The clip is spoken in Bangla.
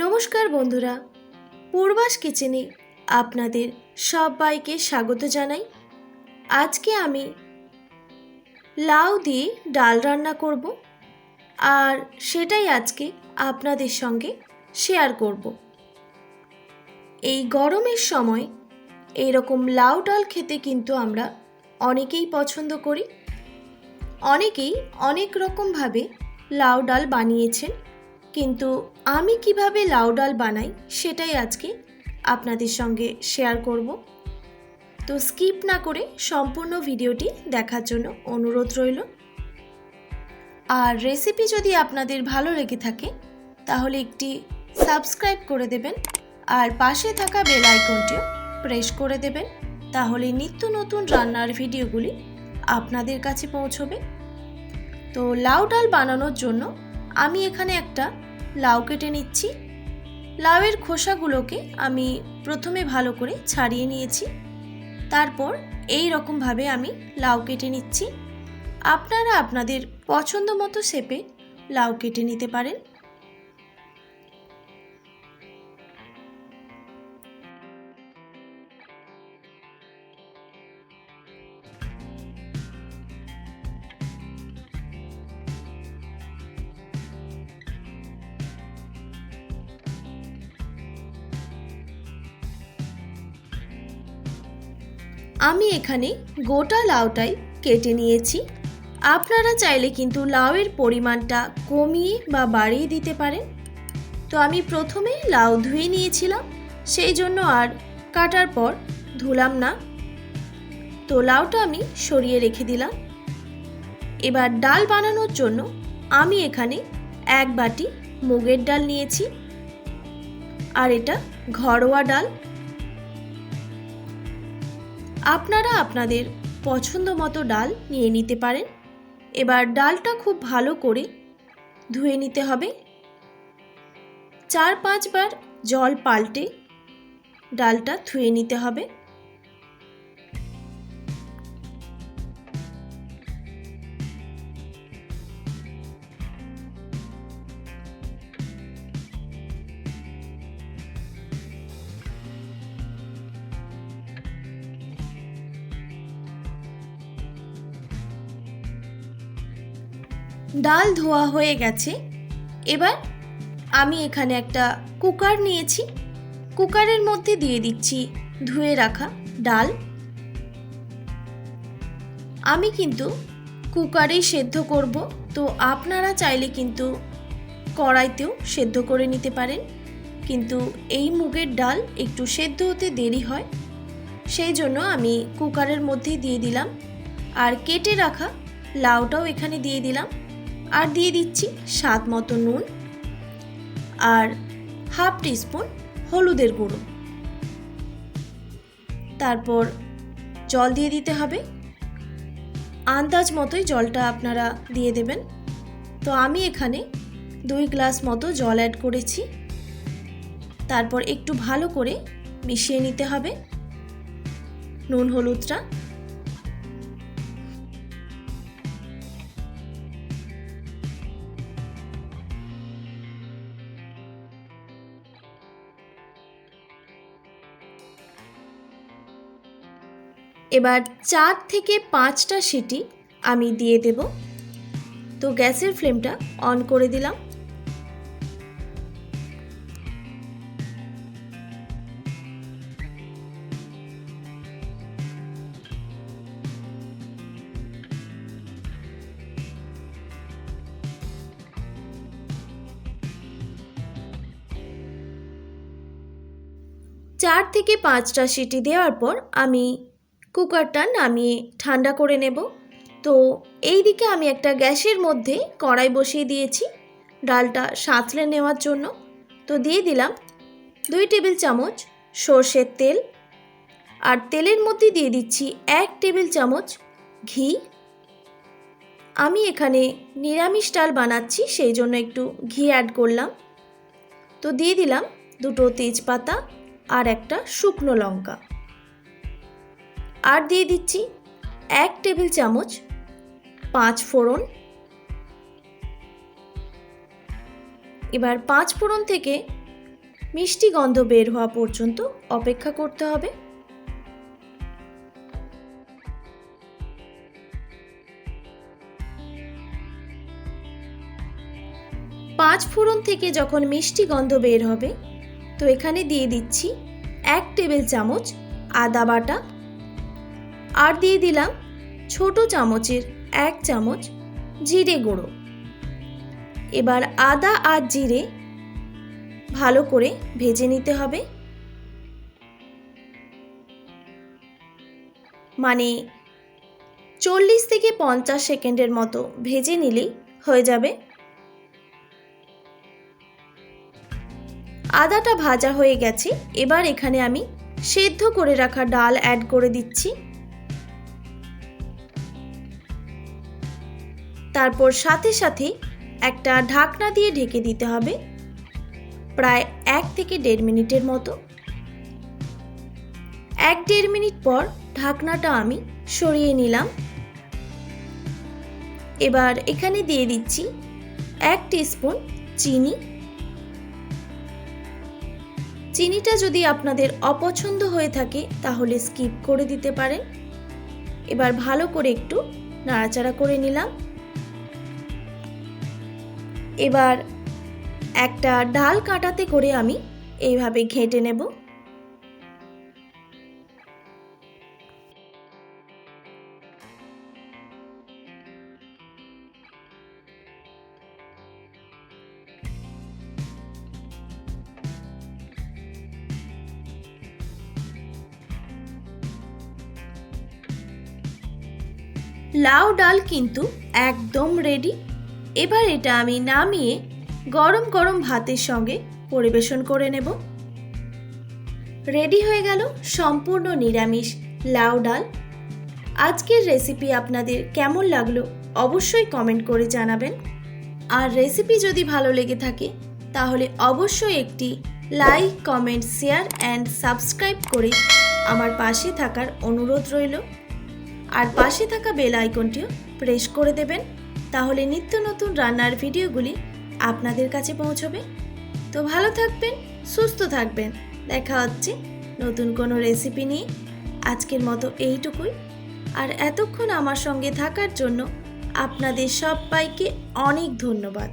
নমস্কার বন্ধুরা, পূর্বাস কিচেনে আপনাদের সবাইকে স্বাগত জানাই। আজকে আমি লাউ দিয়ে ডাল রান্না করব, আর সেটাই আজকে আপনাদের সঙ্গে শেয়ার করব। এই গরমের সময় এইরকম লাউ ডাল খেতে কিন্তু আমরা অনেকেই পছন্দ করি। অনেকেই অনেক রকমভাবে লাউ ডাল বানিয়েছেন, কিন্তু আমি কিভাবে লাউ ডাল বানাই সেটাই আজকে আপনাদের সঙ্গে শেয়ার করব। তো স্কিপ না করে সম্পূর্ণ ভিডিওটি দেখার জন্য অনুরোধ রইল। আর রেসিপি যদি আপনাদের ভালো লেগে থাকে তাহলে একটি সাবস্ক্রাইব করে দেবেন, আর পাশে থাকা বেল আইকনটিও প্রেস করে দেবেন, তাহলে নিত্য নতুন রান্নার ভিডিওগুলি আপনাদের কাছে পৌঁছবে। তো লাউ ডাল বানানোর জন্য আমি এখানে একটা লাউ কেটে নিচ্ছি। লাউয়ের খোসাগুলোকে আমি প্রথমে ভালো করে ছাড়িয়ে নিয়েছি, তারপর এই রকমভাবে আমি লাউ কেটে নিচ্ছি। আপনারা আপনাদের পছন্দ মতো শেপে লাউ কেটে নিতে পারেন। আমি এখানে গোটা লাউটাই কেটে নিয়েছি। আপনারা চাইলে কিন্তু লাউয়ের পরিমাণটা কমিয়ে বা বাড়িয়ে দিতে পারেন। তো আমি প্রথমে লাউ ধুয়ে নিয়েছিলাম, সেই জন্য আর কাটার পর ধুলাম না। তো লাউটা আমি সরিয়ে রেখে দিলাম। এবার ডাল বানানোর জন্য আমি এখানে 1 বাটি মুগের ডাল নিয়েছি, আর এটা ঘরোয়া ডাল। আপনারা আপনাদের পছন্দ মতো ডাল নিয়ে নিতে পারেন। এবার ডালটা খুব ভালো করে ধুয়ে নিতে হবে। 4-5 বার জল পাল্টে ডালটা ধুয়ে নিতে হবে। ডাল ধোয়া হয়ে গেছে। এবার আমি এখানে একটা কুকার নিয়েছি, কুকারের মধ্যে দিয়ে দিচ্ছি ধুয়ে রাখা ডাল। আমি কিন্তু কুকারেই সেদ্ধ করব, তো আপনারা চাইলে কিন্তু কড়াইতেও সেদ্ধ করে নিতে পারেন, কিন্তু এই মুগের ডাল একটু সেদ্ধ হতে দেরি হয়, সেই জন্য আমি কুকারের মধ্যেই দিয়ে দিলাম। আর কেটে রাখা লাউটাও এখানে দিয়ে দিলাম, আর দিয়ে দিচ্ছি স্বাদ মতো নুন, আর হাফ টিস্পুন হলুদের গুঁড়ো। তারপর জল দিয়ে দিতে হবে। আন্দাজ মতোই জলটা আপনারা দিয়ে দেবেন। তো আমি এখানে 2 গ্লাস মতো জল অ্যাড করেছি। তারপর একটু ভালো করে মিশিয়ে নিতে হবে নুন হলুদটা। এবার 4 থেকে 5টা সিটি আমি দিয়ে দেব। তো গ্যাসের ফ্লেমটা অন করে দিলাম। চার থেকে 5টা সিটি দেওয়ার পর আমি কুকারটা নামিয়ে ঠান্ডা করে নেব। তো এই দিকে আমি একটা গ্যাসের মধ্যে কড়াই বসিয়ে দিয়েছি ডালটা সাঁতলে নেওয়ার জন্য। তো দিয়ে দিলাম 2 টেবিল চামচ সর্ষের তেল, আর তেলের মধ্যে দিয়ে দিচ্ছি 1 টেবিল চামচ ঘি। আমি এখানে নিরামিষ ডাল বানাচ্ছি, সেই জন্য একটু ঘি অ্যাড করলাম। তো দিয়ে দিলাম 2টো তেজপাতা আর একটা শুকনো লঙ্কা, আর দিয়ে দিচ্ছি 1 টেবিল চামচ 5 ফোড়ন। এবার 5 ফোড়ন থেকে মিষ্টি গন্ধ বের হওয়া পর্যন্ত অপেক্ষা করতে হবে। পাঁচ ফোড়ন থেকে যখন মিষ্টি গন্ধ বের হবে, তো এখানে দিয়ে দিচ্ছি 1 টেবিল চামচ আদা বাটা, আর দিয়ে দিলাম ছোট চামচের 1 চামচ জিরে গুঁড়ো। এবার আদা আর জিরে ভালো করে ভেজে নিতে হবে, মানে 40 থেকে 50 সেকেন্ডের মতো ভেজে নিলেই হয়ে যাবে। আদাটা ভাজা হয়ে গেছে, এবার এখানে আমি সেদ্ধ করে রাখা ডাল অ্যাড করে দিচ্ছি। তারপর সাথে সাথে একটা ঢাকনা দিয়ে ঢেকে দিতে হবে প্রায় 1 থেকে 1.5 মিনিটের মতো। 1-1.5 মিনিট পর ঢাকনাটা আমি সরিয়ে নিলাম। এবার এখানে দিয়ে দিচ্ছি 1 টিস্পুন চিনি। চিনিটা যদি আপনাদের অপছন্দ হয়ে থাকে তাহলে স্কিপ করে দিতে পারেন। এবার ভালো করে একটু নাড়াচাড়া করে নিলাম। এবার একটা ডাল কাঁটাতে করে আমি এইভাবে ঘেঁটে নেব। লাউ ডাল কিন্তু একদম রেডি। এবার এটা আমি নামিয়ে গরম গরম ভাতের সঙ্গে পরিবেশন করে নেব। রেডি হয়ে গেল সম্পূর্ণ নিরামিষ লাউ ডাল। আজকের রেসিপি আপনাদের কেমন লাগলো অবশ্যই কমেন্ট করে জানাবেন। আর রেসিপি যদি ভালো লেগে থাকে তাহলে অবশ্যই একটি like, comment, share and subscribe করে আমার পাশে থাকার অনুরোধ রইল। আর পাশে থাকা বেল আইকনটিও প্রেস করে দেবেন, তাহলে নিত্য নতুন রান্নার ভিডিওগুলি আপনাদের কাছে পৌঁছবে। তো ভালো থাকবেন, সুস্থ থাকবেন। দেখা হচ্ছে নতুন কোনো রেসিপি নিয়ে। আজকের মতো এইটুকুই। আর এতক্ষণ আমার সঙ্গে থাকার জন্য আপনাদের সবাইকে অনেক ধন্যবাদ।